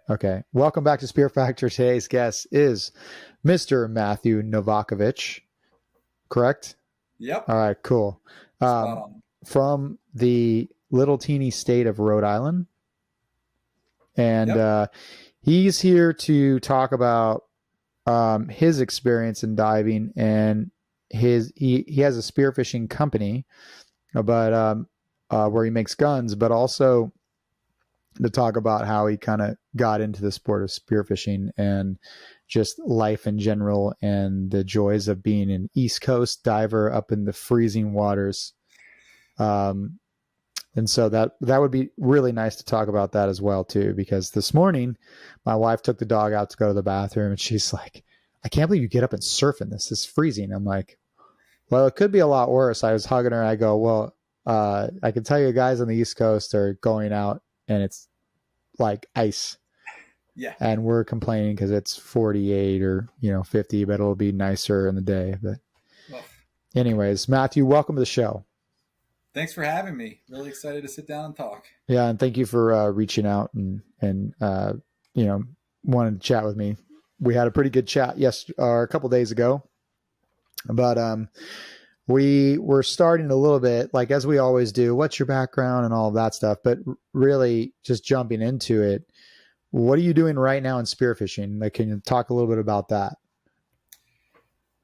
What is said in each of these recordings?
Okay. Welcome back to Spearfactor. Today's guest is Mr. Matthew Novakovich, correct? Yep, All right, cool. spot Um, on. from the little teeny state of Rhode Island. And Yep. he's here to talk about his experience in diving and he has a spearfishing company, but where he makes guns, but also to talk about how he kind of got into the sport of spearfishing and just life in general and the joys of being an East Coast diver up in the freezing waters. Um, and so that would be really nice to talk about that as well too, because this morning my wife took the dog out to go to the bathroom and she's like, "I can't believe you get up and surf in this. It's freezing." I'm like, "Well, it could be a lot worse." I was hugging her. I go, "Well, I can tell you guys on the East Coast are going out and it's like ice, Yeah. and we're complaining because it's 48 or 50, but it'll be nicer in the day." But Well, anyways, Matthew, welcome to the show. thanks for having me. Really excited to sit down and talk. Yeah, and thank you for reaching out and you know wanting to chat with me. We had a pretty good chat a couple days ago, but we were starting a little bit like as we always do. What's your background and all of that stuff, but really just jumping into it. What are you doing right now in spearfishing? Like, can you talk a little bit about that?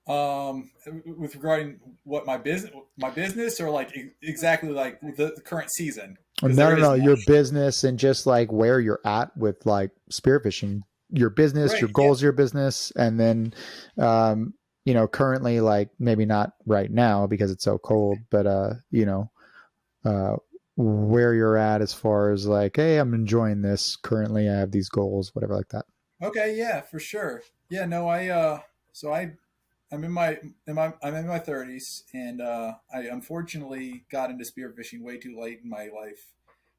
With regarding what my business, or like exactly like the current season, because No, there no, is no. none. Your business and just like where you're at with like spearfishing, your business, your Right. Yeah. goals, of your business, and then, currently, like maybe not right now because it's so cold, but uh, where you're at as far as like, hey, I'm enjoying this currently. I have these goals, whatever, like that. Okay. Yeah. For sure. Yeah. No. So I'm in my 30s, and I unfortunately got into spearfishing way too late in my life,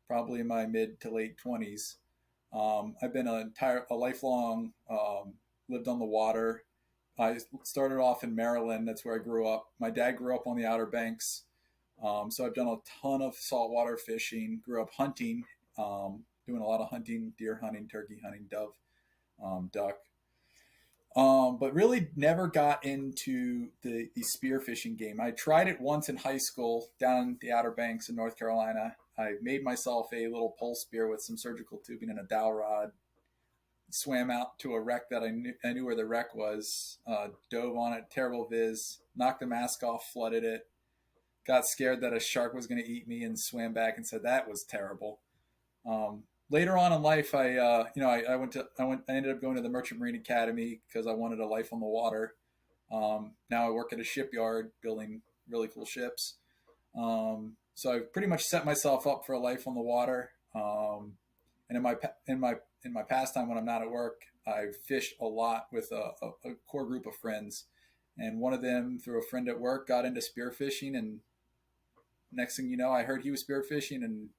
probably in my mid to late 20s. I've been a lifelong lived on the water. I started off in Maryland. That's where I grew up. My dad grew up on the Outer Banks, so I've done a ton of saltwater fishing. Grew up hunting, doing a lot of hunting, deer hunting, turkey hunting, dove, duck. But really never got into the spearfishing game. I tried it once in high school down the Outer Banks in North Carolina. I made myself a little pole spear with some surgical tubing and a dowel rod. Swam out to a wreck that I knew where the wreck was. Dove on it, terrible viz. Knocked the mask off, flooded it. Got scared that a shark was going to eat me, and swam back and said that was terrible. Later on in life, I ended up going to the Merchant Marine Academy because I wanted a life on the water. Now I work at a shipyard building really cool ships. So I've pretty much set myself up for a life on the water. And in my pastime when I'm not at work, I fish a lot with a core group of friends. And one of them, through a friend at work, got into spearfishing. And next thing you know, I heard he was spearfishing and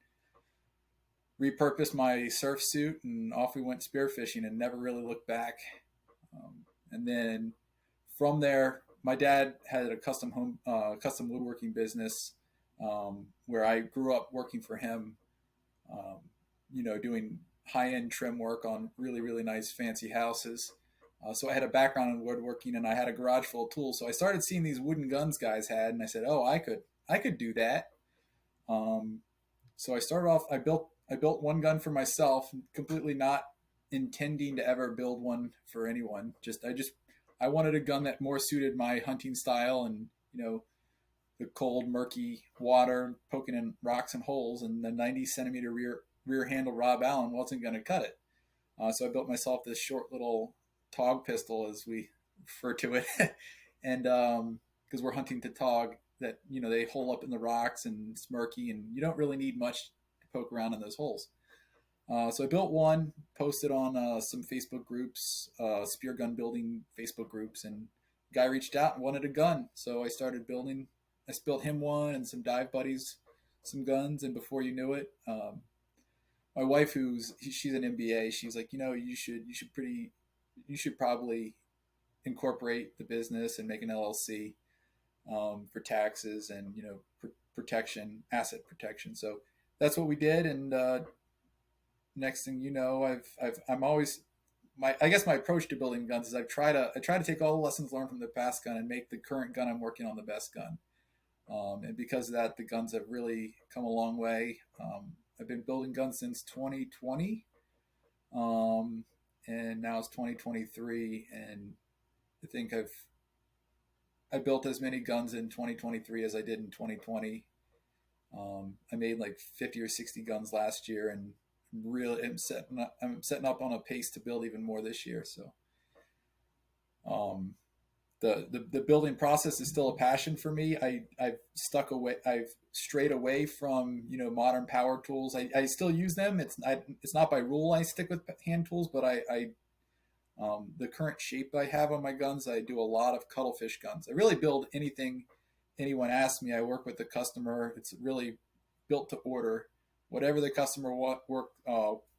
repurposed my surf suit, and off we went spearfishing and never really looked back. And then from there, my dad had a custom woodworking business, where I grew up working for him. Um, doing high end trim work on really really nice fancy houses. So I had a background in woodworking, and I had a garage full of tools. So I started seeing these wooden guns guys had, and I said, "Oh, I could do that." Um, so I started off. I built one gun for myself, completely not intending to ever build one for anyone. I wanted a gun that more suited my hunting style, and the cold, murky water, poking in rocks and holes, and the 90 centimeter rear handle Rob Allen wasn't going to cut it. So I built myself this short little tog pistol, as we refer to it, and because we're hunting to tog, that they hole up in the rocks and it's murky, and you don't really need much to poke around in those holes. So I built one, posted on some Facebook groups, spear gun building Facebook groups, and a guy reached out and wanted a gun. So I started building. I built him one and some dive buddies some guns, and before you knew it, my wife, she's an MBA, she's like, you should probably incorporate the business and make an LLC, for taxes and protection, asset protection. So that's what we did, and next thing you know, I'm always I guess my approach to building guns is I try to take all the lessons learned from the past gun and make the current gun I'm working on the best gun. And because of that, the guns have really come a long way. I've been building guns since 2020, um, and now it's 2023, and I think I built as many guns in 2023 as I did in 2020. I made like 50 or 60 guns last year, and really I'm setting up on a pace to build even more this year. So um, the building process is still a passion for me. I've strayed away from modern power tools. I still use them. It's not by rule I stick with hand tools, but I the current shape I have on my guns, I do a lot of cuttlefish guns. I really build anything anyone asks me. I work with the customer. It's really built to order. Whatever the customer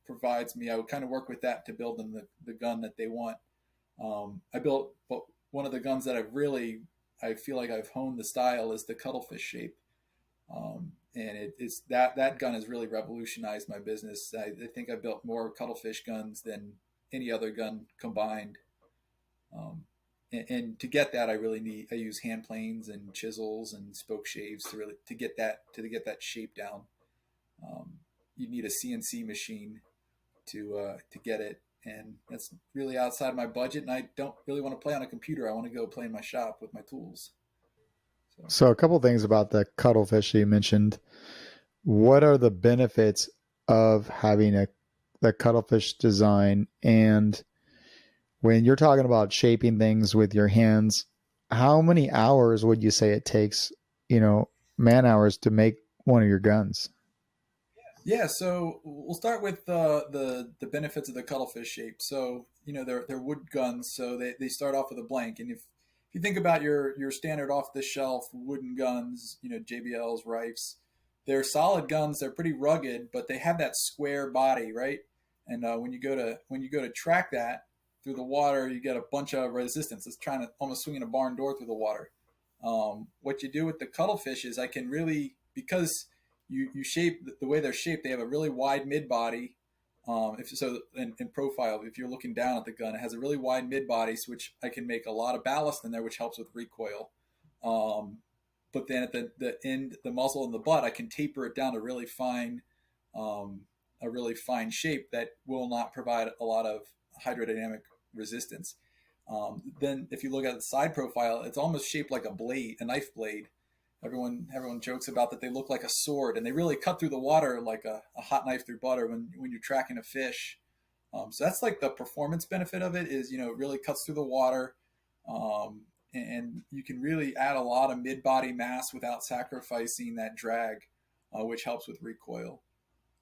provides me, I would kind of work with that to build them the gun that they want. I built one of the guns that I feel like I've honed the style is the cuttlefish shape. And it's that gun has really revolutionized my business. I think I've built more cuttlefish guns than any other gun combined. And to get that, I use hand planes and chisels and spoke shaves to get that shape down. You need a CNC machine to get it, and that's really outside of my budget. And I don't really want to play on a computer. I want to go play in my shop with my tools. So a couple things about the cuttlefish you mentioned. What are the benefits of having the cuttlefish design? And when you're talking about shaping things with your hands, how many hours would you say it takes, man hours to make one of your guns? Yeah, so we'll start with the benefits of the cuttlefish shape. So they're wood guns, so they start off with a blank. And if you think about your standard off the shelf wooden guns, JBLs, Rifes, they're solid guns. They're pretty rugged, but they have that square body, right? And when you go to track that through the water, you get a bunch of resistance. It's trying to almost swinging a barn door through the water. What you do with the cuttlefish is I can really, because you shape the way they're shaped, they have a really wide mid body. If so, in profile, if you're looking down at the gun, it has a really wide mid body, which I can make a lot of ballast in there, which helps with recoil. But then at the end, the muzzle and the butt, I can taper it down to um, a really fine shape that will not provide a lot of hydrodynamic resistance. Then if you look at the side profile, it's almost shaped like a knife blade. Everyone jokes about that they look like a sword, and they really cut through the water like a hot knife through butter when you're tracking a fish. So that's like the performance benefit of it is, it really cuts through the water. And you can really add a lot of mid-body mass without sacrificing that drag, which helps with recoil.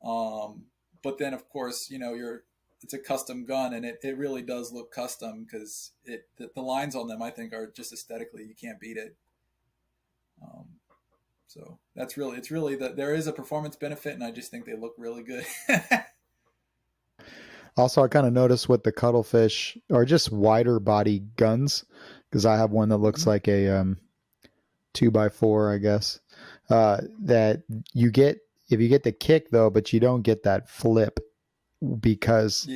But then, of course, it's a custom gun, and it really does look custom because the lines on them, I think, are just aesthetically, you can't beat it. Um, so it's really that there is a performance benefit, and I just think they look really good. Also, I kind of noticed with the cuttlefish or just wider body guns, because I have one that looks like a 2x4, I guess. That you get if you get the kick though, but you don't get that flip because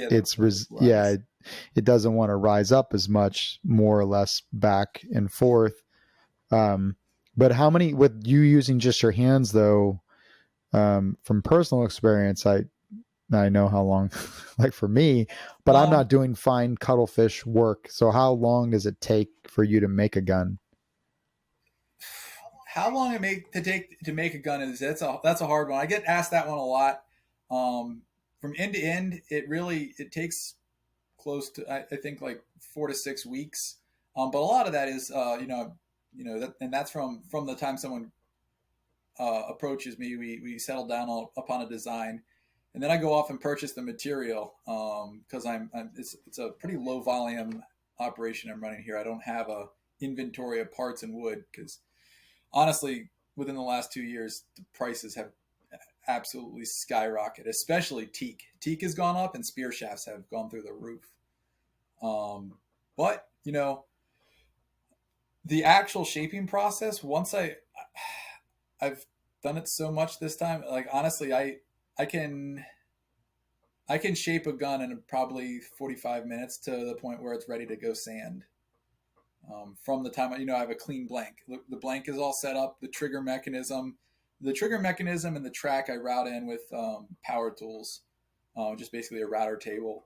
Yeah, it doesn't want to rise up as much, more or less back and forth. But how many with you using just your hands though? From personal experience, I know how long, like for me, but I'm not doing fine cuttlefish work. So how long does it take for you to make a gun? how long take to make a gun is that's a hard one. I get asked that one a lot. From end to end, it takes close to I think like 4 to 6 weeks. But a lot of that is and that's from the time someone approaches me, we settle down upon a design, and then I go off and purchase the material because it's a pretty low volume operation I'm running here. I don't have a inventory of parts and wood because honestly, within the last 2 years, the prices have absolutely skyrocketed, especially teak. Teak has gone up and spear shafts have gone through the roof. But the actual shaping process, I've done it so much this time. Like honestly, I can I can shape a gun in probably 45 minutes to the point where it's ready to go sand. From the time I have a clean blank, the blank is all set up, the trigger mechanism and the track I route in with power tools, just basically a router table,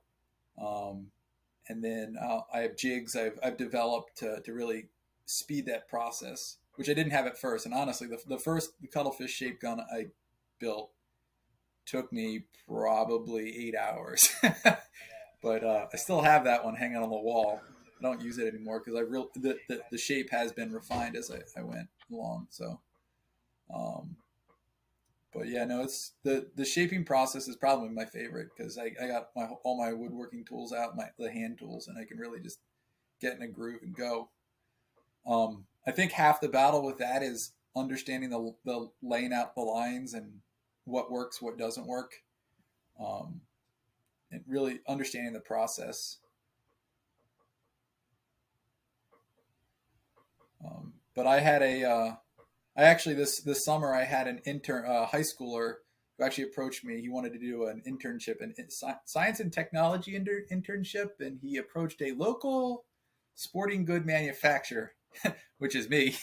and then I have jigs I've developed to really speed that process, which I didn't have at first. And honestly, the cuttlefish shaped gun I built took me probably 8 hours, but I still have that one hanging on the wall. I don't use it anymore because the shape has been refined as I went along. So, but yeah, no, it's the shaping process is probably my favorite because I got all my woodworking tools out, the hand tools, and I can really just get in a groove and go. I think half the battle with that is understanding the laying out the lines and what works, what doesn't work, and really understanding the process. But I had I actually this summer I had an intern, high schooler who actually approached me. He wanted to do an internship, science and technology internship, and he approached a local sporting good manufacturer, which is me.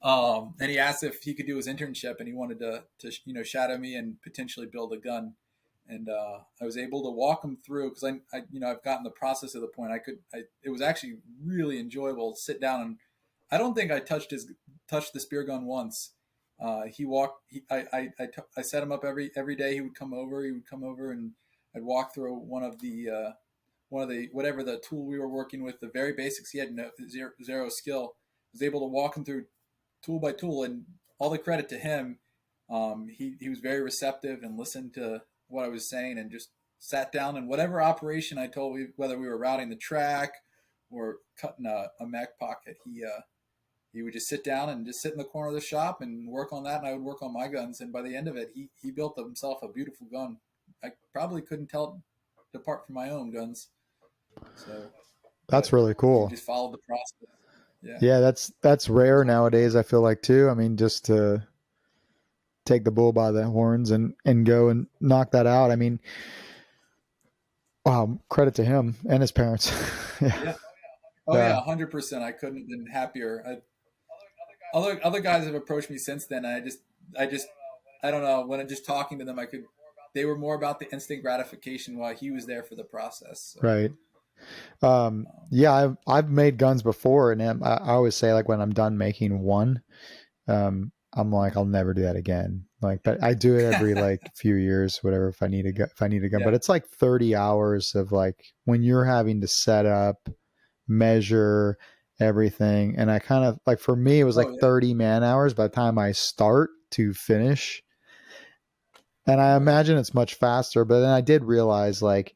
And he asked if he could do his internship, and he wanted to shadow me and potentially build a gun. And I was able to walk him through because I've gotten the process to the point it was actually really enjoyable to sit down, and I don't think I touched the spear gun once. I set him up every day. He would come over, and I'd walk through one of the whatever the tool we were working with, the very basics. He had zero skill. I was able to walk him through tool by tool, and all the credit to him. He was very receptive and listened to what I was saying and just sat down, and whatever operation I told, whether we were routing the track or cutting a mech pocket, he would just sit down and just sit in the corner of the shop and work on that, and I would work on my guns. And by the end of it, he built himself a beautiful gun. I probably couldn't tell it apart from my own guns. So that's really cool. Just followed the process. Yeah. Yeah, that's rare nowadays, I feel like, too. I mean, just to take the bull by the horns and go and knock that out. I mean, wow, credit to him and his parents. Yeah. Oh yeah, 100%. I couldn't have been happier. Other guys have approached me since then. I don't know, when I'm just talking to them, they were more about the instant gratification while he was there for the process. So. Right. Yeah, I've made guns before, and I always say, like, when I'm done making one, I'm like, I'll never do that again. Like, but I do it every like few years, whatever, if I need a gun. Yeah. But it's like 30 hours of, like, when you're having to set up, measure everything. And I kind of, like, for me, it was 30 man hours by the time I start to finish. And I imagine it's much faster, but then I did realize, like,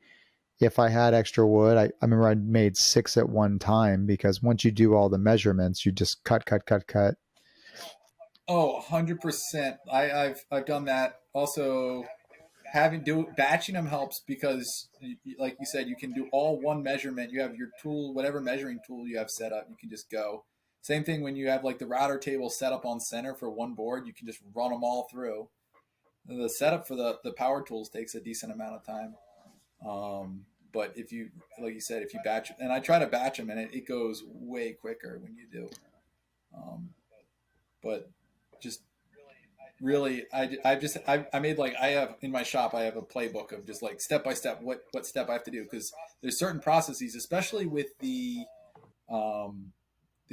if I had extra wood, I remember I made 6 at one time, because once you do all the measurements, you just cut. Oh, 100%. I've done that. Also, batching them helps because, like you said, you can do all one measurement. You have your tool, whatever measuring tool you have set up, you can just go. Same thing when you have, like, the router table set up on center for one board, you can just run them all through. The setup for the power tools takes a decent amount of time. But if you, like you said, if you batch, and I try to batch them, and it goes way quicker when you do. But just really, I made, like, I have in my shop, I have a playbook of just, like, step by step what step I have to do, because there's certain processes, especially with the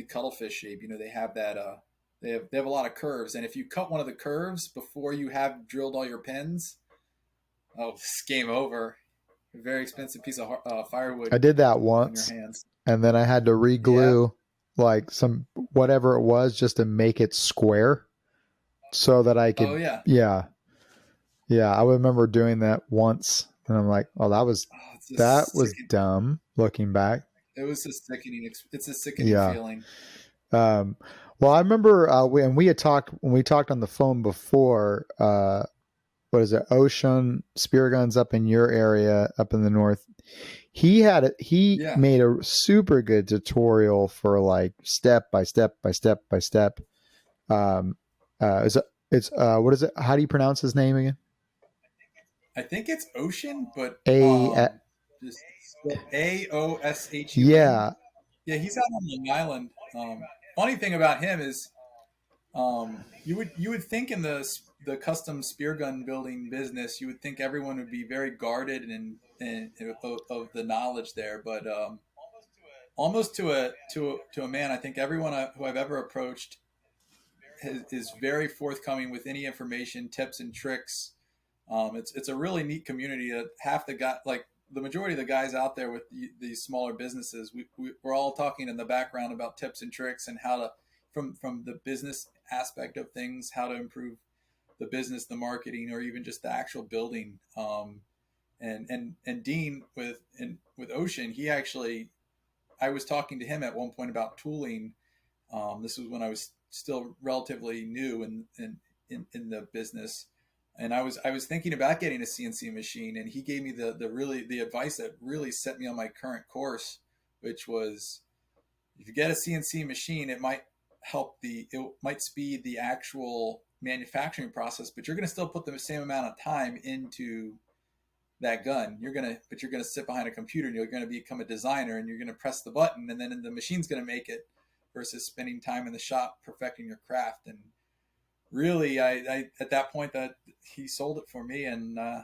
cuttlefish shape. They have that they have a lot of curves, and if you cut one of the curves before you have drilled all your pins, it's game over. A very expensive piece of firewood. I did that once, and then I had to re-glue like some whatever it was just to make it square, so that I could. Oh yeah. I remember doing that once, and I'm like, "Oh, that was dumb." Looking back, it was a sickening. It's a sickening feeling. Well, I remember when we talked on the phone before. What is it? Ocean Spearguns up in your area, up in the north. He made a super good tutorial for, like, step by step. It's what is it? How do you pronounce his name again? I think it's Ocean, but A, just Aoshun. yeah, Yeah, he's out on Long Island. Funny thing about him is, you would think in the custom spear gun building business, you would think everyone would be very guarded and of the knowledge there, but almost to a man, I think everyone who I've ever approached is very forthcoming with any information, tips, and tricks. It's a really neat community. Half the guy, like the majority of the guys out there with these smaller businesses, we're all talking in the background about tips and tricks and how to, from the business aspect of things, how to improve the business, the marketing, or even just the actual building. And Dean with Ocean, he actually, I was talking to him at one point about tooling. This was when I was still relatively new in the business, and I was thinking about getting a CNC machine, and he gave me the advice that really set me on my current course, which was, if you get a CNC machine, it might it might speed the actual manufacturing process, but you're going to still put the same amount of time into that gun. But you're gonna sit behind a computer and you're gonna become a designer, and you're gonna press the button, and then the machine's gonna make it, versus spending time in the shop perfecting your craft. And really, I at that point that he sold it for me, and I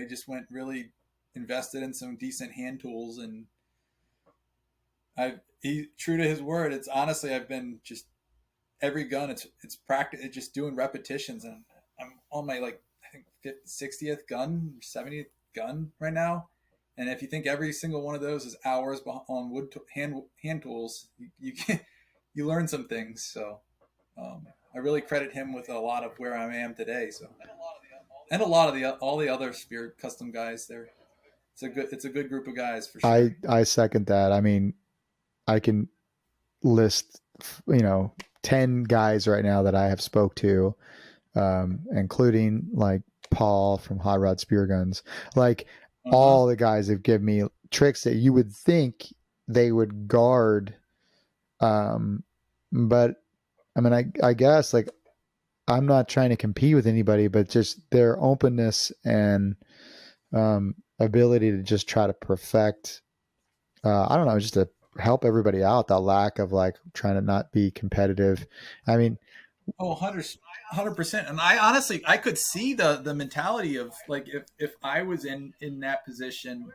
just went really invested in some decent hand tools, and he, true to his word, it's honestly, I've been just every gun, it's practice, it's just doing repetitions, and I'm on my, like, I think 60th gun, 70th gun right now. And if you think every single one of those is hours on hand tools, you can, you learn some things. So I really credit him with a lot of where I am today. So, and a lot of all the other spear custom guys there. It's a good group of guys for sure. I second that. I mean, I can list, 10 guys right now that I have spoke to, including like Paul from Hot Rod Spear Guns. Like, all the guys have given me tricks that you would think they would guard. But I mean, I guess, like, I'm not trying to compete with anybody, but just their openness and ability to just try to perfect, I don't know, just to help everybody out, that lack of, like, trying to not be competitive. I mean, Oh, 100%. And I honestly, I could see the mentality of, like, if I was in that position,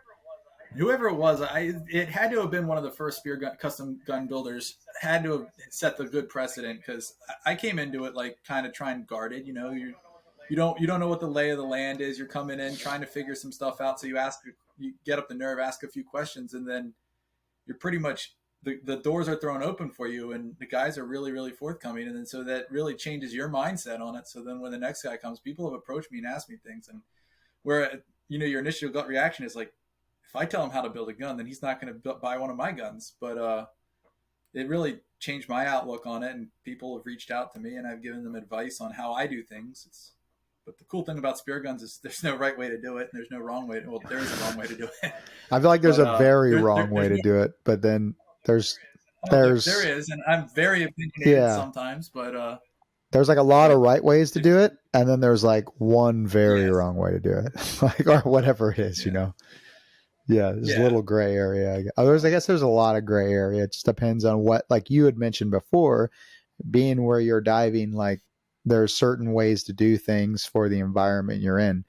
whoever it was, it had to have been one of the first custom gun builders, had to have set the good precedent, because I came into it like kind of trying guarded. You don't know what the lay of the land is. You're coming in trying to figure some stuff out, so you get up the nerve, ask a few questions, and then you're pretty much, the doors are thrown open for you, and the guys are really, really forthcoming. And then so that really changes your mindset on it. So then when the next guy comes, people have approached me and asked me things, and where, your initial gut reaction is like, if I tell him how to build a gun, then he's not going to buy one of my guns. But it really changed my outlook on it, and people have reached out to me, and I've given them advice on how I do things. But the cool thing about spear guns is there's no right way to do it, and there's no wrong way. Well, there is a wrong way to do it. I feel like there's But a very wrong way to do it, but then there's there is, and I'm very opinionated sometimes, but there's like a lot of right ways to do it, and then there's like one very wrong way to do it, like, or whatever it is, Yeah, there's a little gray area. I guess there's a lot of gray area. It just depends on what, like you had mentioned before, being where you're diving, like, there's certain ways to do things for the environment you're in.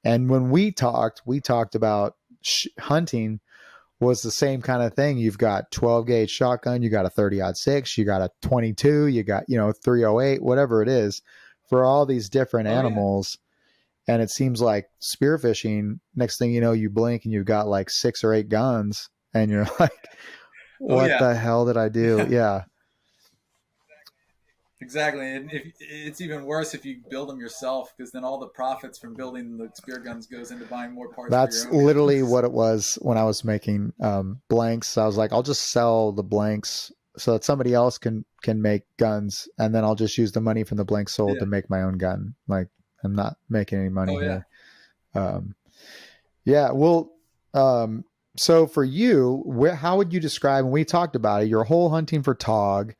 And when we talked about hunting was the same kind of thing. You've got 12 gauge shotgun, you got a 30-06, you got a 22, you got, 308, whatever it is, for all these different animals. And it seems like spearfishing, next thing you know, you blink and you've got like 6 or 8 guns, and you're like, what the hell did I do? Yeah. Exactly. And it's even worse if you build them yourself, because then all the profits from building the spear guns goes into buying more parts. That's for your own literally guns. what it was when I was making blanks. I was like, I'll just sell the blanks so that somebody else can make guns, and then I'll just use the money from the blanks sold to make my own gun. Like, I'm not making any money here. Well, so for you, how would you describe, when we talked about it, your whole hunting for tog,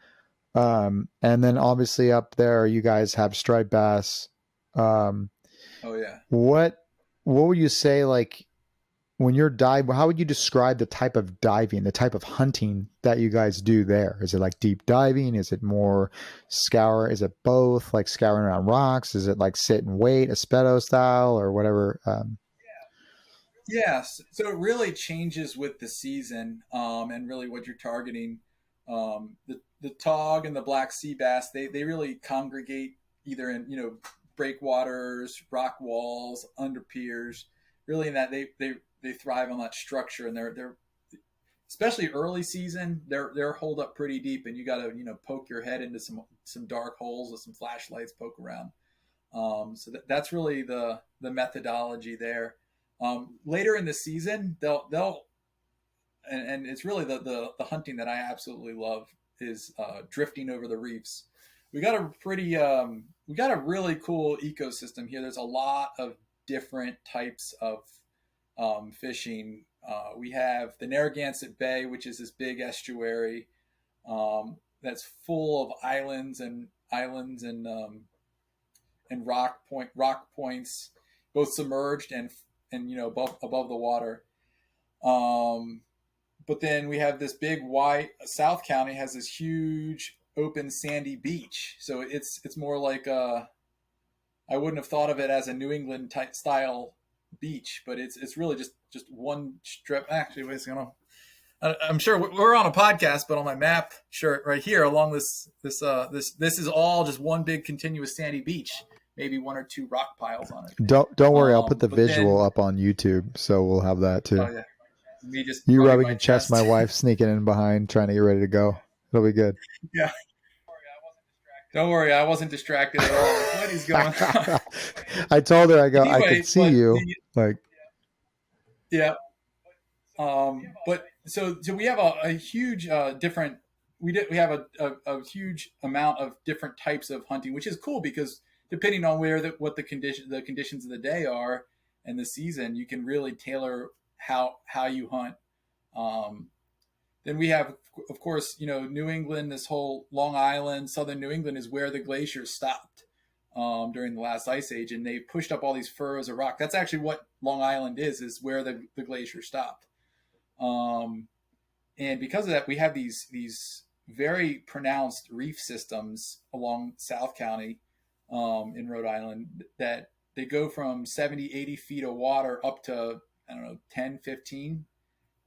and then obviously up there, you guys have striped bass. What what would you say, like, when you're diving, how would you describe the type of diving, the type of hunting that you guys do there? Is it like deep diving? Is it more scour? Is it both, like scouring around rocks? Is it like sit and wait, Espedo style, or whatever? Yes, so it really changes with the season, and really what you're targeting. The tog and the black sea bass, they really congregate either in breakwaters, rock walls, under piers. Really, in that they thrive on that structure, and they're especially early season. They're holed up pretty deep, and you got to poke your head into some dark holes with some flashlights, poke around. So that's really the methodology there. Later in the season, they'll and it's really the hunting that I absolutely love is drifting over the reefs. We got we got a really cool ecosystem here. There's a lot of different types of fishing. We have the Narragansett Bay, which is this big estuary that's full of islands and rock points, both submerged and above the water. But then we have this big wide South County has this huge open sandy beach. So it's more like I wouldn't have thought of it as a New England type style beach, but it's really just one strip. Actually, wait a second. I'm sure we're on a podcast, but on my map shirt right here along this is all just one big continuous sandy beach. Maybe one or two rock piles on it. Don't worry, I'll put the visual up on YouTube, so we'll have that too. Oh yeah, me just you rubbing your chest, my wife sneaking in behind, trying to get ready to go. It'll be good. Yeah. Don't worry, I wasn't distracted at all. What is going on? I told her, anyway, I could see you. Yeah. But so we have a huge different. We have a huge amount of different types of hunting, which is cool because depending on what the conditions of the day are and the season, you can really tailor how you hunt. Then we have, of course, New England. This whole Long Island, southern New England, is where the glaciers stopped during the last ice age, and they pushed up all these furrows of rock. That's actually what Long Island is where the glacier stopped. And because of that, we have these very pronounced reef systems along South County in Rhode Island that they go from 70, 80 feet of water up to, I don't know, 10, 15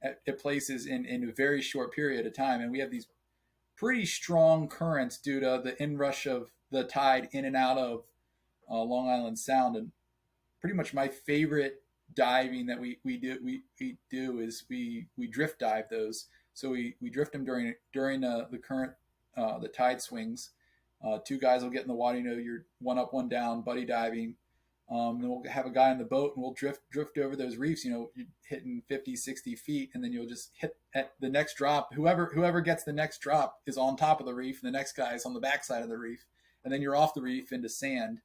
at places in a very short period of time. And we have these pretty strong currents due to the inrush of the tide in and out of Long Island Sound. And pretty much my favorite diving that we do is we drift dive those. So we drift them during the current, the tide swings. Two guys will get in the water, you're one up, one down, buddy diving. Then we'll have a guy in the boat and we'll drift over those reefs, you're hitting 50, 60 feet. And then you'll just hit at the next drop. Whoever gets the next drop is on top of the reef, and the next guy is on the backside of the reef. And then you're off the reef into sand.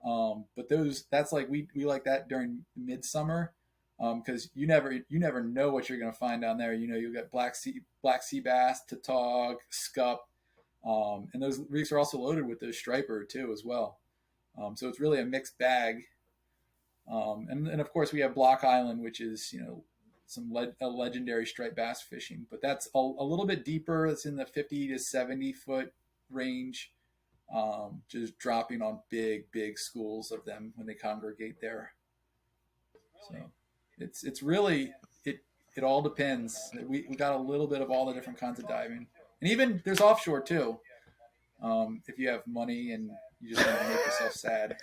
But that's like, we like that during midsummer. Cause you never know what you're going to find down there. You'll get black sea bass, tautog, scup. And those reefs are also loaded with those striper too, as well. So it's really a mixed bag. And of course we have Block Island, which is, a legendary striped bass fishing, but that's a little bit deeper. It's in the 50 to 70 foot range. Just dropping on big schools of them when they congregate there. So it's really, it all depends. We got a little bit of all the different kinds of diving, and even there's offshore too. If you have money and you just want to make yourself sad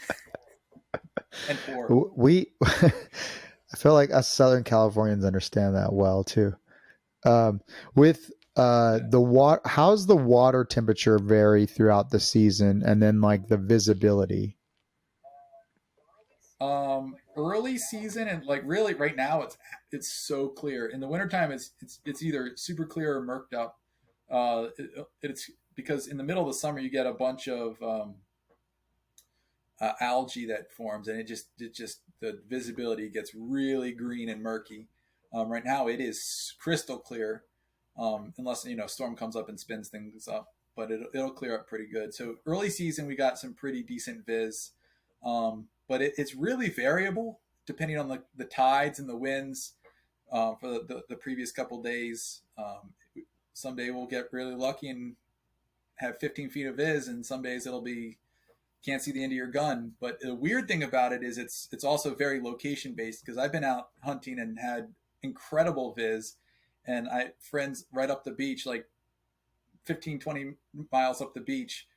and poor. I feel like us Southern Californians understand that well too. With the water, how's the water temperature vary throughout the season, and then like the visibility? Early season, and like really right now it's so clear. In the wintertime it's either super clear or murked up. It's because in the middle of the summer you get a bunch of algae that forms, and it just the visibility gets really green and murky. Right now it is crystal clear, unless a storm comes up and spins things up, but it'll clear up pretty good. So early season we got some pretty decent viz, but it's really variable. depending on the tides and the winds for the previous couple days. Someday we'll get really lucky and have 15 feet of viz, and some days it'll be can't see the end of your gun. But the weird thing about it is it's also very location based, because I've been out hunting and had incredible viz, and I friends right up the beach, like 15, 20 miles up the beach,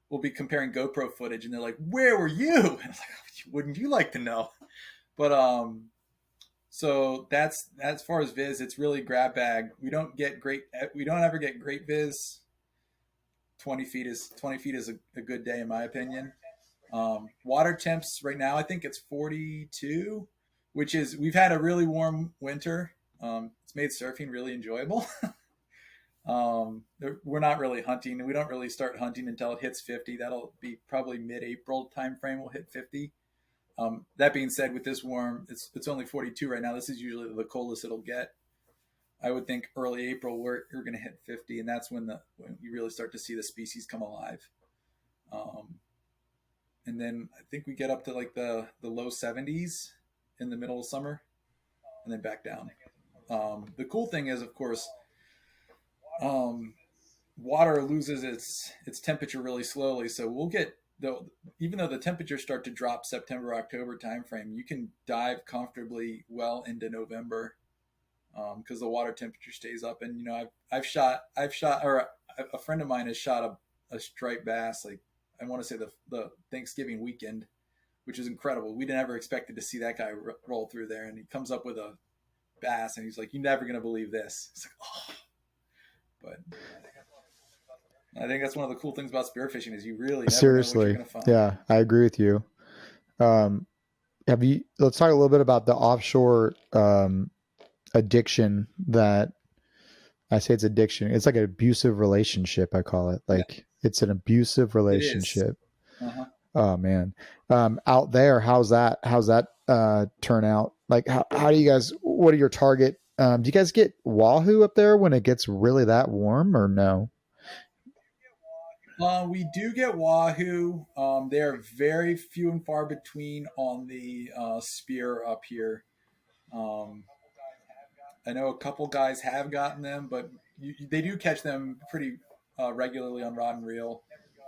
will be comparing GoPro footage, and they're like, "Where were you?" And I was like, "Wouldn't you like to know?" But so that's as far as viz, it's really grab bag. We don't ever get great viz. 20 feet is a good day in my opinion. Water temps right now, I think it's 42, which is, we've had a really warm winter. It's made surfing really enjoyable. We're not really hunting, and we don't really start hunting until it hits 50. That'll be probably mid-April timeframe. We'll hit 50. That being said, with this warm, it's only 42 right now. This is usually the coldest it'll get. I would think early April we're going to hit 50, and that's when you really start to see the species come alive. And then I think we get up to like the low 70s in the middle of summer, and then back down. The cool thing is, of course, water loses its temperature really slowly, so we'll get even though the temperatures start to drop September, October timeframe, you can dive comfortably well into November, because the water temperature stays up. And I've shot, or a friend of mine has shot a striped bass, like I want to say the Thanksgiving weekend, which is incredible. We never expected to see that guy roll through there, and he comes up with a bass, and he's like, "You're never gonna believe this." It's like, oh. But I think that's one of the cool things about spearfishing, is you really never know what you're gonna find. Yeah, I agree with you. Let's talk a little bit about the offshore addiction. That I say it's addiction. It's like an abusive relationship, I call it. Like, it's an abusive relationship. Oh man. Out there, how's that turn out? Like, how do you guys, what are your target? Do you guys get wahoo up there when it gets really that warm, or no? We do get wahoo. They're very few and far between on the spear up here. I know a couple guys have gotten them, but they do catch them pretty regularly on rod and reel.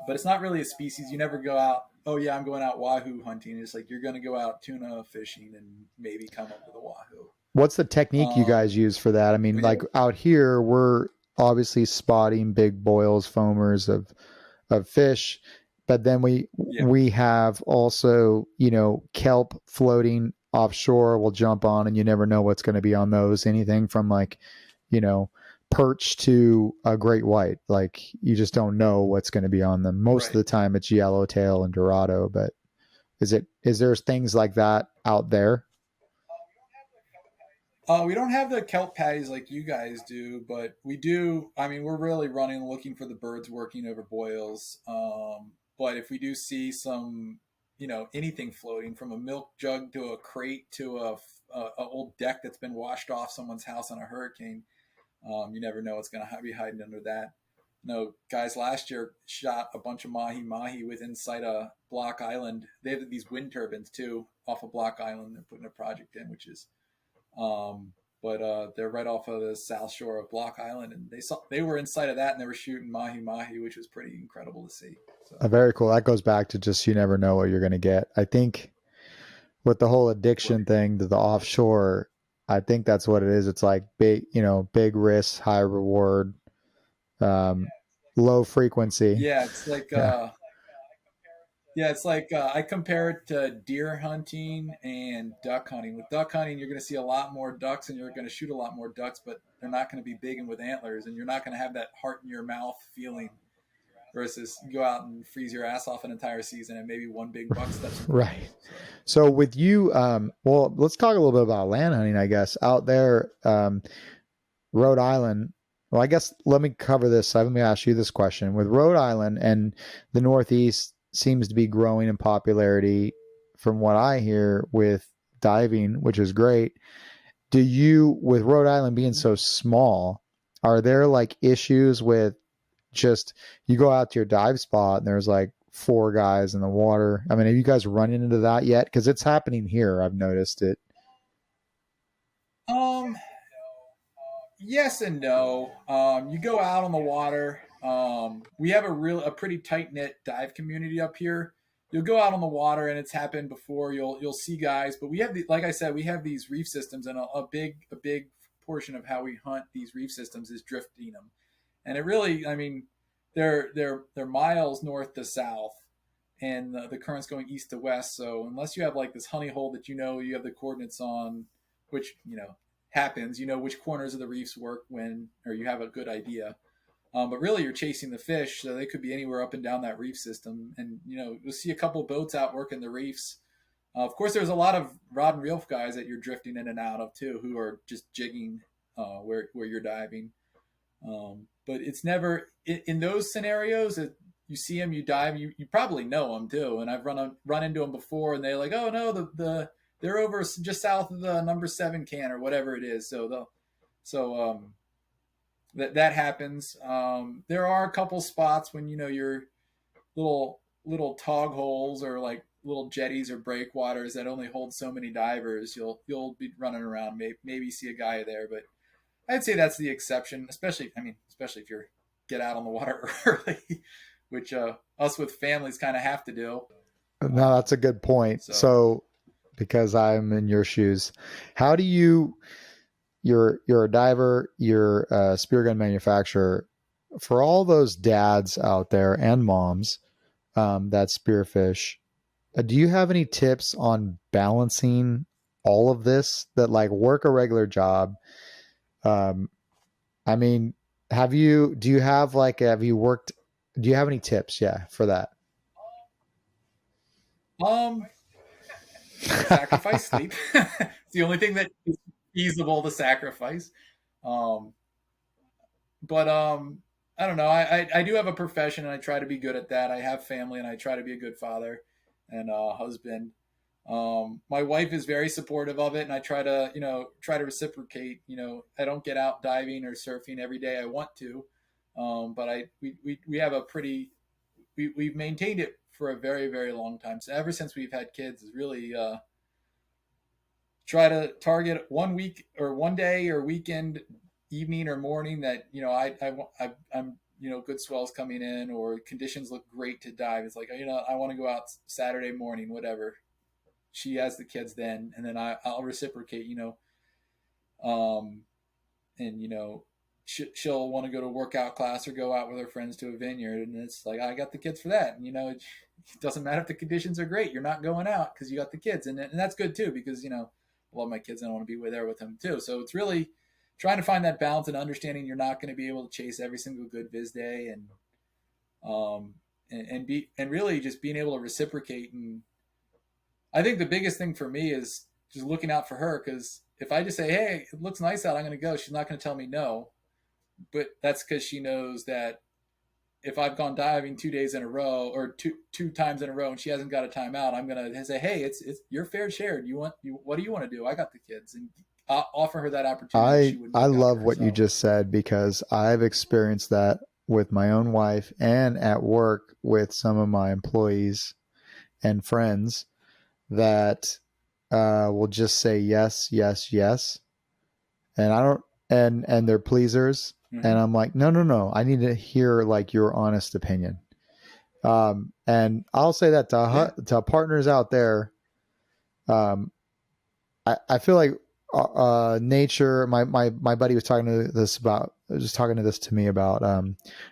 But it's not really a species. You never go out, "Oh yeah, I'm going out wahoo hunting." It's like you're going to go out tuna fishing and maybe come up with a wahoo. What's the technique you guys use for that? I mean, like out here, we're obviously spotting big boils, foamers of fish, but then we have also, kelp floating offshore. We'll jump on, and you never know what's going to be on those. Anything from like, perch to a great white. Like, you just don't know what's going to be on them. Most of the time it's yellowtail and dorado, but is there things like that out there? We don't have the kelp patties like you guys do, but we do. I mean, we're really looking for the birds working over boils. But if we do see some, anything floating, from a milk jug to a crate to a old deck that's been washed off someone's house on a hurricane, you never know what's going to be hiding under that. Guys last year shot a bunch of mahi with inside a Block Island. They have these wind turbines too off of Block Island. They're putting a project in, which is, but they're right off of the south shore of Block Island, and they were inside of that, and they were shooting mahi, which was pretty incredible to see. So. Very cool. That goes back to just, you never know what you're going to get. I think with the whole addiction thing to the offshore, I think that's what it is. It's like big risk, high reward, low frequency. Yeah, it's like I compare it to deer hunting and duck hunting. With duck hunting, you're going to see a lot more ducks, and you're going to shoot a lot more ducks, but they're not going to be big and with antlers, and you're not going to have that heart in your mouth feeling. Versus you go out and freeze your ass off an entire season and maybe one big buck steps in. Right. So with you, well, let's talk a little bit about land hunting, I guess. Out there, Rhode Island, well, I guess let me cover this. Let me ask you this question. With Rhode Island and the Northeast seems to be growing in popularity from what I hear with diving, which is great. With Rhode Island being so small, are there like issues with just, you go out to your dive spot and there's like 4 guys in the water. I mean, have you guys run into that yet? Because it's happening here. I've noticed it. Um, yes and no. You go out on the water. We have a pretty tight knit dive community up here. You'll go out on the water, and it's happened before. You'll see guys, but we have like I said, we have these reef systems, and a big portion of how we hunt these reef systems is drifting them. And it really, I mean, they're miles north to south, and the current's going east to west. So unless you have like this honey hole that you have the coordinates on, which happens, which corners of the reefs work when, or you have a good idea. But really, you're chasing the fish, so they could be anywhere up and down that reef system. And you'll see a couple of boats out working the reefs. Of course, there's a lot of rod and reel guys that you're drifting in and out of too, who are just jigging where you're diving. But it's never in those scenarios. You see them, you dive, you probably know them too. And I've run into them before, and they're like, "Oh no, they're over just south of the number 7 can or whatever it is." That happens. There are a couple spots when your little tog holes or like little jetties or breakwaters that only hold so many divers. You'll be running around, maybe see a guy there, but I'd say that's the exception. Especially if you get out on the water early, which us with families kind of have to do. No, that's a good point. So because I'm in your shoes, how do you're a diver, you're a speargun manufacturer. For all those dads out there and moms that spearfish, do you have any tips on balancing all of this that like work a regular job? I mean, do you have any tips? Yeah, for that. Sacrifice sleep. It's the only thing that is feasible to sacrifice. But I don't know. I do have a profession, and I try to be good at that. I have family, and I try to be a good father and husband. My wife is very supportive of it, and I try to reciprocate. I don't get out diving or surfing every day I want to, but we have we've maintained it for a very, very long time. So ever since we've had kids, is really try to target one week or one day or weekend, evening or morning that I'm good swells coming in or conditions look great to dive. It's like I want to go out Saturday morning, whatever. She has the kids then, and then I'll reciprocate. And she'll want to go to a workout class or go out with her friends to a vineyard, and it's like I got the kids for that. And it doesn't matter if the conditions are great, you're not going out because you got the kids, and that's good too because I love my kids and I want to be there with them too. So it's really trying to find that balance and understanding you're not going to be able to chase every single good viz day, and really just being able to reciprocate. And I think the biggest thing for me is just looking out for her, because if I just say, "Hey, it looks nice out, I'm going to go," she's not going to tell me no. But that's because she knows that if I've gone diving 2 days in a row or two times in a row and she hasn't got a timeout, I'm going to say, "Hey, it's your fair share. What do you want to do? I got the kids." And I'll offer her that opportunity. I love what you just said, because I've experienced that with my own wife and at work with some of my employees and friends that will just say yes, yes, yes. And I don't, and they're pleasers. Mm-hmm. And I'm like, no. I need to hear like your honest opinion. And I'll say that to partners out there. I feel like nature, my buddy was talking to this to me about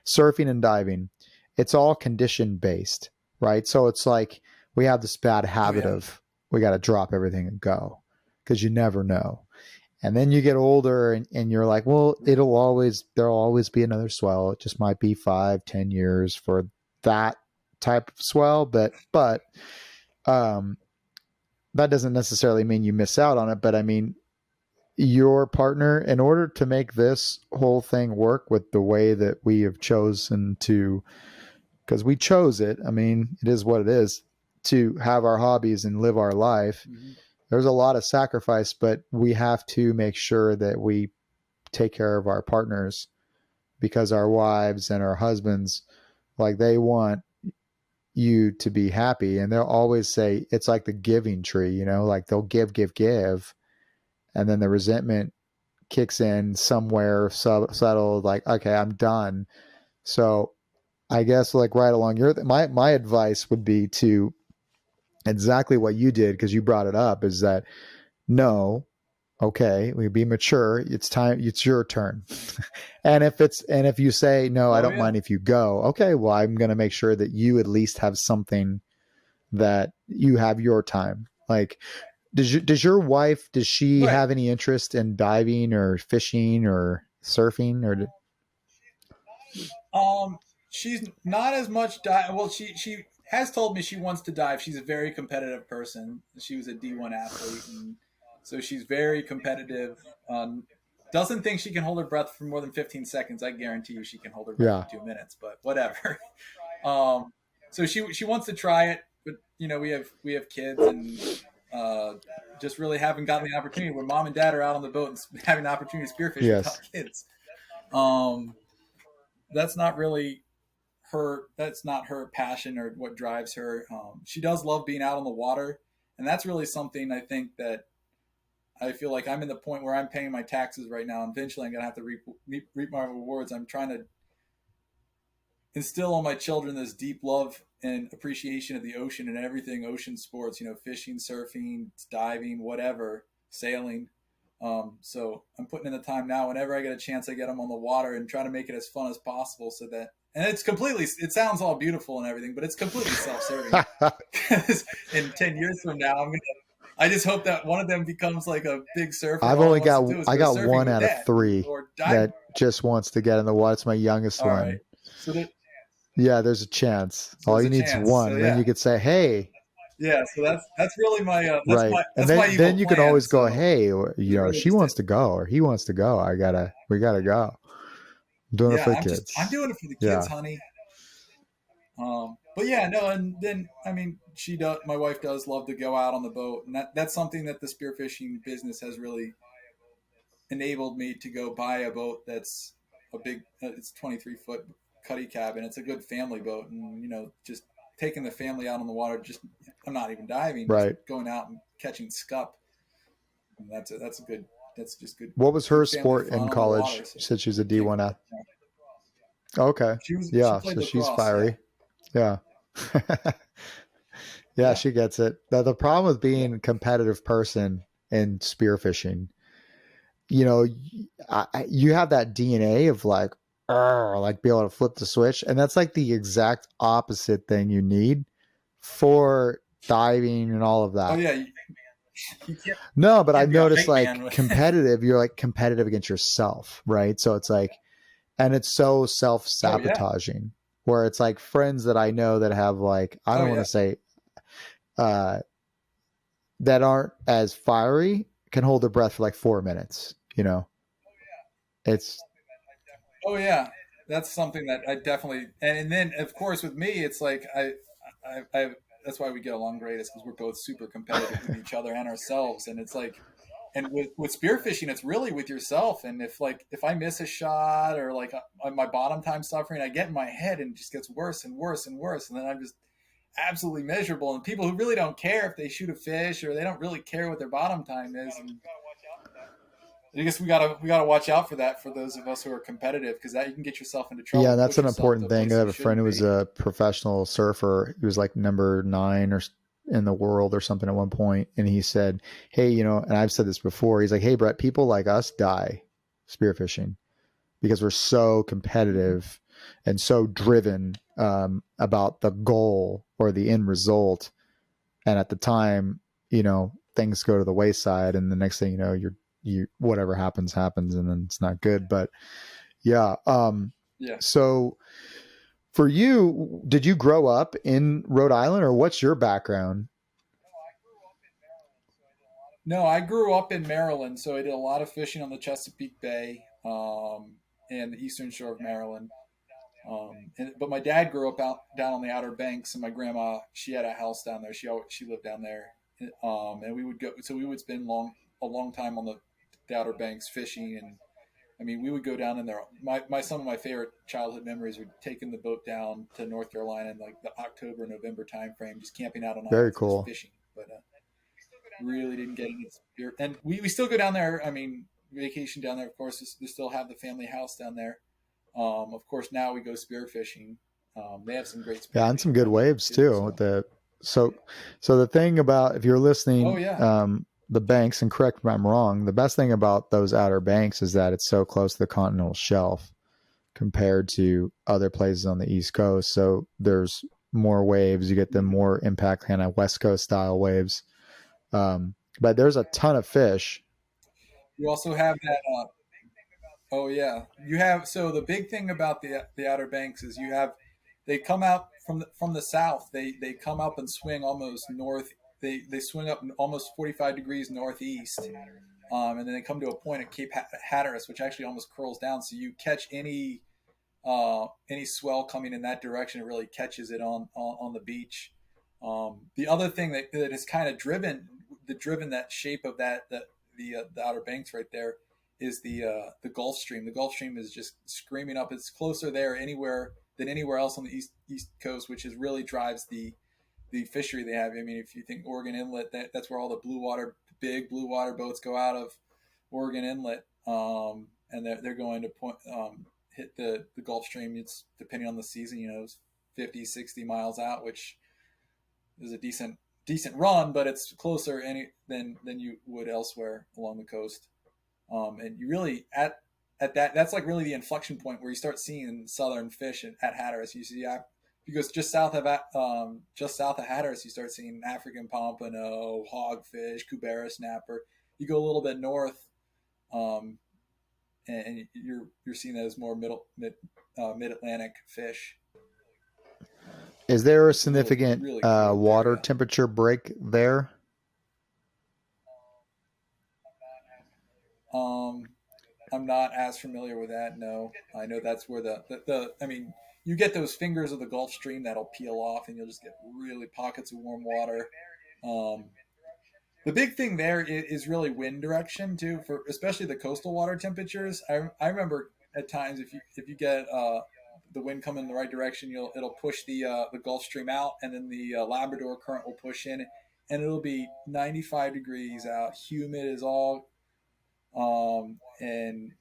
surfing and diving. It's all condition based, right? So it's like we have this bad habit of we got to drop everything and go because you never know. And then you get older and you're like, well, there'll always be another swell. It just might be 5-10 years for that type of swell. But that doesn't necessarily mean you miss out on it. But I mean, your partner, in order to make this whole thing work with the way that we have chosen to, because we chose it. I mean, it is what it is, to have our hobbies and live our life. Mm-hmm. There's a lot of sacrifice, but we have to make sure that we take care of our partners, because our wives and our husbands, like, they want you to be happy. And they'll always say it's like the giving tree, you know, like they'll give, give, give, and then the resentment kicks in somewhere subtle, like, okay, I'm done. So I guess like right along my advice would be to exactly what you did, because you brought it up, is that no, okay, we be mature. It's time. It's your turn. And if you say, no, I Oh don't yeah. mind if you go. Okay, well, I'm going to make sure that you at least have something, that you have your time. Like, does your wife, does she Right. have any interest in diving or fishing or surfing or? Um, she's not as much dive. Well, she has told me she wants to dive. She's a very competitive person. She was a D1 athlete, and so she's very competitive. Doesn't think she can hold her breath for more than 15 seconds. I guarantee you, she can hold her breath Yeah. for 2 minutes. But whatever. um, so she wants to try it, but we have kids, and just really haven't gotten the opportunity. When mom and dad are out on the boat and having the opportunity to spearfish without Yes. kids. Um, that's not really her. That's not her passion or what drives her. She does love being out on the water, and that's really something I think that I feel like I'm in the point where I'm paying my taxes right now, and eventually I'm gonna have to reap my rewards. I'm trying to instill on my children this deep love and appreciation of the ocean and everything ocean sports, fishing, surfing, diving, whatever, sailing. So I'm putting in the time now. Whenever I get a chance, I get them on the water and try to make it as fun as possible, so that, and it sounds all beautiful and everything, but it's completely self-serving. In 10 years from now, I just hope that one of them becomes like a big surfer, and I've all he only wants got to do is I go got surfing one with out of dad three or diving. that just wants to get in the water. It's my youngest All one. right. So that, Yeah, there's a chance. so All there's you a need is chance. one, So and then yeah. you could say, "Hey." Yeah, so that's really my Right. And that's my evil then you can plan. always go, So "Hey, is really she just to, wants to go or he wants to go. We gotta go." I'm doing it yeah, for the I'm kids. doing it for the kids, Yeah. honey. But yeah, no, and then I mean, my wife does love to go out on the boat, and that's something that the spearfishing business has really enabled me to go buy a boat that's a big, it's 23-foot cuddy cabin. It's a good family boat, and just taking the family out on the water. Just I'm not even diving, just Right. going out and catching scup. And that's a good. That's just What was her good family sport fun in on the water. college? So You said she's a can't D1 complain. athlete. Okay. She Yeah. played So she's lacrosse. Yeah, fiery. Yeah. Yeah, yeah, she gets it. The problem with yeah. being a competitive person in spearfishing, you know, you have that DNA of like, like be able to flip the switch. And that's like the exact opposite thing you need for diving and all of Oh that. yeah, you No, but I've can't be a noticed hype man. like competitive, you're like competitive against yourself, right? So it's like, and it's so self Oh yeah, sabotaging where it's like friends that I know that have like, I oh don't want yeah, to say, uh, that aren't as fiery can hold their breath for like 4 minutes, it's oh yeah. That's something that I definitely, and then of course with me, it's like I that's why we get along great, is because we're both super competitive with each other and ourselves, and it's like, and with spearfishing, it's really with yourself. And if I miss a shot, or like my bottom time suffering, I get in my head and it just gets worse and worse and worse, and then I'm just absolutely miserable. And people who really don't care if they shoot a fish, or they don't really care what their bottom time is, and I guess we gotta watch out for that, for those of us who are competitive, because that you can get yourself into trouble yeah, and that's push an yourself to important a thing. place I you have a friend shouldn't who was be. a professional surfer. He was like number 9 or in the world or something at one point, and he said, "Hey, and I've said this before. He's like, hey, Brett, people like us die spearfishing because we're so Mm-hmm. competitive and so driven about the goal or the end result, and at the time, things go to the wayside, and the next thing you know, you whatever happens, and then it's not good." But yeah, Yeah. so for you, did you grow up in Rhode Island, or what's your background? No, I grew up in Maryland, so I did a lot of fishing on the Chesapeake Bay, and the eastern shore of Maryland. But my dad grew up out down on the Outer Banks, and my grandma, she had a house down there. She lived down there, and we would spend a long time on the Outer Banks fishing, I mean, we would go down in there. Some of my favorite childhood memories were taking the boat down to North Carolina in like the October, November timeframe, just camping out on Very islands and just cool. fishing. But really didn't get any spear. And we still go down there. I mean, vacation down there. Of course, we still have the family house down there. Of course, now we go spearfishing. They have some great Yeah, and some spearfishing good down there waves too. too. So, So so the thing about, if you're oh listening, yeah, the banks, and correct me if I'm wrong, the best thing about those outer banks is that it's so close to the continental shelf compared to other places on the East Coast. So there's more waves. You get the mm-hmm. more impact kind of West Coast style waves. But there's a ton of fish. You also have that. Oh yeah, you have. So the big thing about the Outer Banks is they come out from the south. They come up and swing almost north. They swing up almost 45 degrees northeast, and then they come to a point at Cape Hatteras, which actually almost curls down. So you catch any swell coming in that direction, it really catches it on the beach. The other thing that has kind of driven that shape of the Outer Banks right there is the Gulf Stream. The Gulf Stream is just screaming up. It's closer there anywhere than anywhere else on the east coast, which is really drives the fishery they have. I mean, if you think Oregon Inlet, that's where all the big blue water boats go out of Oregon Inlet, and they're going to hit the Gulf Stream. It's depending on the season, 50, 60 miles out, which is a decent run, but it's closer than you would elsewhere along the coast. And you really that's like really the inflection point where you start seeing southern fish at Hatteras. You see, because just south of Hatteras, you start seeing African pompano, hogfish, Cubera snapper. You go a little bit north, and you're seeing those more mid Atlantic fish. Is there a It's a really significant really cool water area. temperature break there? Um, I'm not as familiar with that. No, I know that's where the I mean, you get those fingers of the Gulf Stream that'll peel off, and you'll just get really pockets of warm water. Um, the big thing there is really wind direction too, for especially the coastal water temperatures. I remember at times if you get the wind coming in the right direction, it'll push the Gulf Stream out, and then the Labrador current will push in, and it'll be 95 degrees out, humid as all, and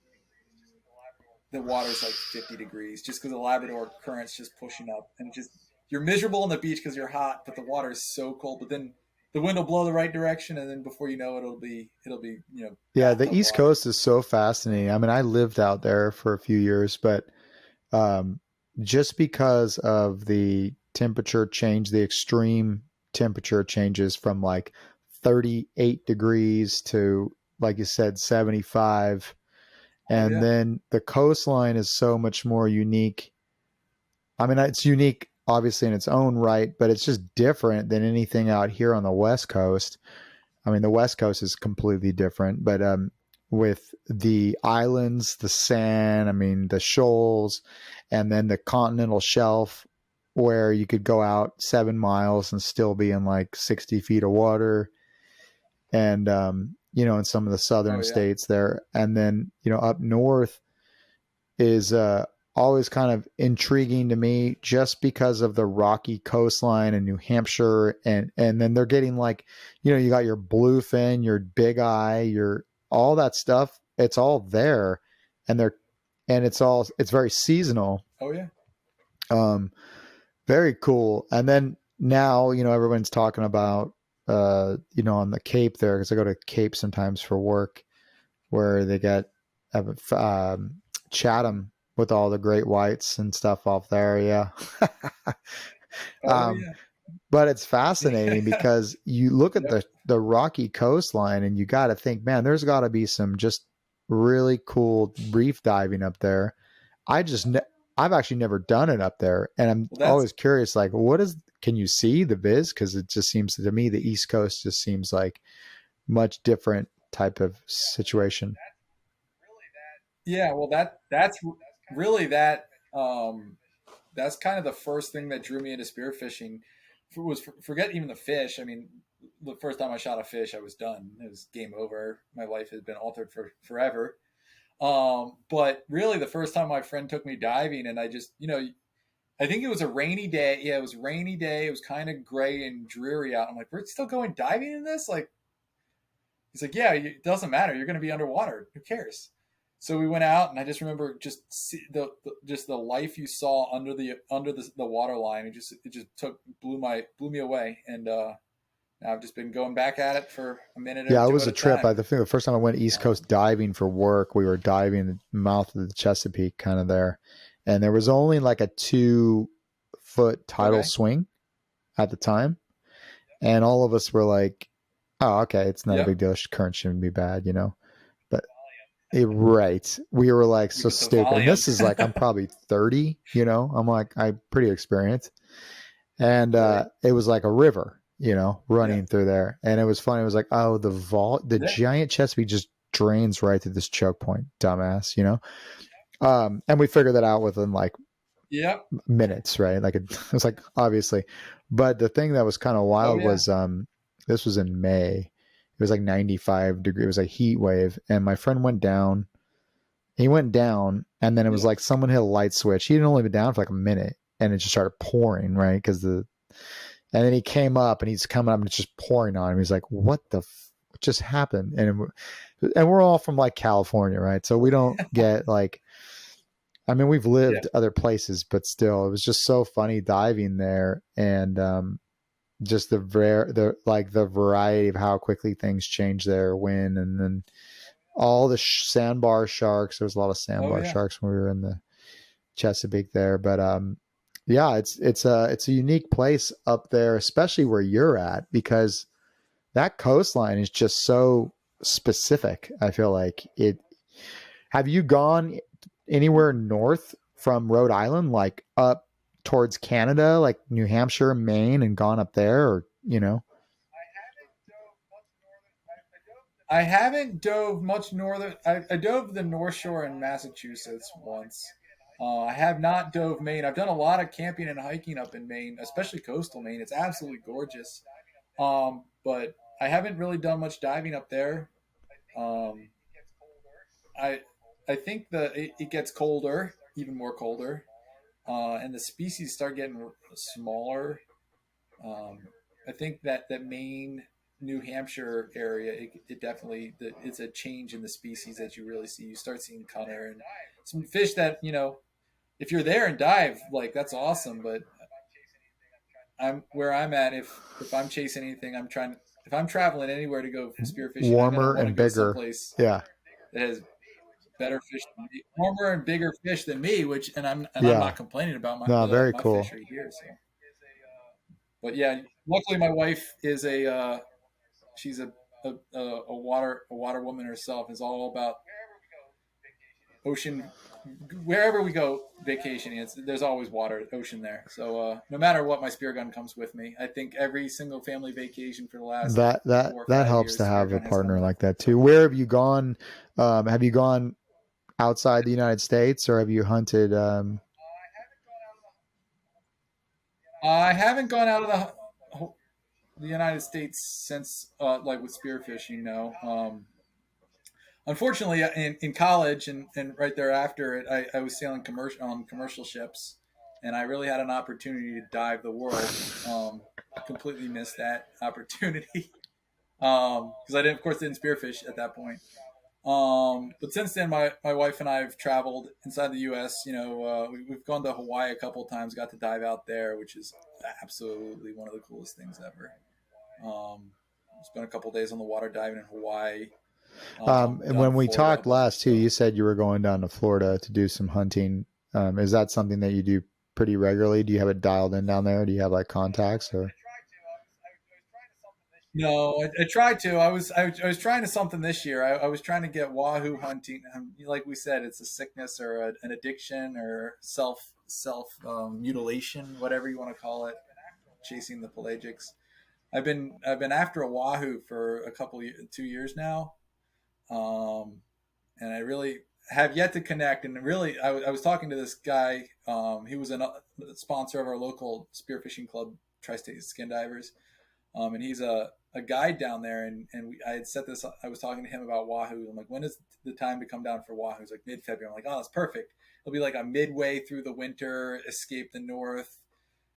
the water's like 50 degrees just because the Labrador current's just pushing up, and just you're miserable on the beach because you're hot, but the water is so cold. But then the wind will blow the right direction, and then before you know it, it'll be Yeah, the bathtub East water. Coast is so fascinating. I mean, I lived out there for a few years, but um, just because of the temperature change, the extreme temperature changes from like 38 degrees to, like you said, 75. Oh And yeah, then the coastline is so much more unique. I mean, it's unique obviously in its own right, but it's just different than anything out here on the West Coast. I mean, the West Coast is completely different, but with the islands, the sand, I mean, the shoals, and then the continental shelf, where you could go out 7 miles and still be in like 60 feet of water, and in some of the oh southern yeah, states there, and then up north is always kind of intriguing to me just because of the rocky coastline in New Hampshire, and then they're getting like, you got your bluefin, your big eye, your all that stuff. It's all there, and it's very seasonal. oh yeah. Um, Very cool. And then now, everyone's talking about on the Cape there, because I go to Cape sometimes for work, where they get Chatham with all the great whites and stuff off there. Yeah. Oh um, yeah. but it's fascinating because you look at Yep. the rocky coastline, and you got to think, man, there's got to be some just really cool reef diving up there. I just, I've actually never done it up there. And I'm Well, that's always curious, like, can you see the viz? Cause it just seems to me, the East Coast just seems like much different type of situation. yeah. Well, that's really that. That's kind of the first thing that drew me into spearfishing. Forget even the fish. I mean, the first time I shot a fish, I was done. It was game over. My life had been altered for forever. But really, the first time my friend took me diving, and I just, I think it was a rainy day. Yeah, it was a rainy day. It was kind of gray and dreary out. I'm like, we're still going diving in this? Like, he's like, yeah, it doesn't matter. You're going to be underwater. Who cares? So we went out, and I just remember just just the life you saw under the water line. It just blew me away, and I've just been going back at it for a minute or Yeah, it two was at a a trip. time. I think the first time I went East Coast diving for work, we were diving the mouth of the Chesapeake kind of there. And there was only like a 2 foot tidal Okay. swing at the time. And all of us were like, oh, okay, it's not a big Yep. deal. Current shouldn't be bad, you know? But right. We were like so With the stupid. And volume. this is like, I'm probably 30, I'm like, I'm pretty experienced. And Right. it was like a river, Yeah. running through there. And it was funny. It was like, oh, the Yeah. giant Chesapeake just drains right through this choke point, dumbass, and we figured that out within like Yep. minutes, right? Like it was like obviously, but the thing that was kind of Oh wild yeah. was this was in May. It was like 95 degrees. It was a heat wave, and my friend went down. He went down, and then it was Yeah. like someone hit a light switch. He had only been down for like a minute, and it just started pouring, right? And then he came up, and he's coming up, and it's just pouring on him. He's like, "What what just happened?" And we're all from like California, right? So we don't get like, I mean, we've Yeah. lived other places, but still, it was just so funny diving there, and just the variety of how quickly things change there, when, and then all the sandbar sharks. There was a lot of Oh sandbar yeah. sharks when we were in the Chesapeake there, but yeah, it's a unique place up there, especially where you're at, because that coastline is just so specific. I feel like it. Have you gone anywhere north from Rhode Island, like up towards Canada, like New Hampshire, Maine, and gone up there, or? I haven't dove much northern. I dove the North Shore in Massachusetts once. I have not dove Maine. I've done a lot of camping and hiking up in Maine, especially coastal Maine. It's absolutely gorgeous. But I haven't really done much diving up there. Um, I I think it gets colder, even more colder, and the species start getting smaller. Um, I think that Maine, New Hampshire area, it definitely it's a change in the species that you really see. You start seeing cunner and some fish that if you're there and dive, like that's awesome. But I'm where I'm at. If I'm chasing anything, if I'm traveling anywhere to go spearfishing, I'm gonna Warmer want to and go bigger. someplace Yeah, that has better fish than me, warmer and bigger fish than me. I'm yeah. not complaining about No, very my cool. fishery here. So, but yeah, luckily my wife is she's a water woman herself. Is all about ocean. Wherever we go vacationing, there's always water, ocean there. So no matter what, my spear gun comes with me. I think every single family vacation for the last That 4 or 5 helps to years, spear have a gun has come partner with. like that So too. Where have you gone? Have you gone outside the United States, or have you hunted? I haven't gone out of the United States since like with spearfishing. No, unfortunately, in college and right thereafter, I was sailing commercial ships, and I really had an opportunity to dive the world. Completely missed that opportunity because I didn't, of course, didn't spearfish at that point. But since then, my wife and I have traveled inside the U.S. We've gone to Hawaii a couple of times, got to dive out there, which is absolutely one of the coolest things ever. Um, Spent a couple of days on the water diving in Hawaii. And Down when in we Florida a talked bunch. last too, So you said you were going down to Florida to do some hunting. Is that something that you do pretty regularly? Do you have it dialed in down there? Do you have like contacts or? no, I tried to. I was trying to something this year. I was trying to get wahoo hunting. Like we said, it's a sickness or an addiction or self mutilation, whatever you want to call it. Chasing the pelagics. I've been after a wahoo for 2 years now, and I really have yet to connect. And really, I was talking to this guy. He was a sponsor of our local spearfishing club, Tri-State Skin Divers. And he's a guide down there. I had set this. I was talking to him about wahoo. I'm like, when is the time to come down for wahoo? He's like mid-February. I'm like, oh, that's perfect. It'll be like a midway through the winter, escape the north,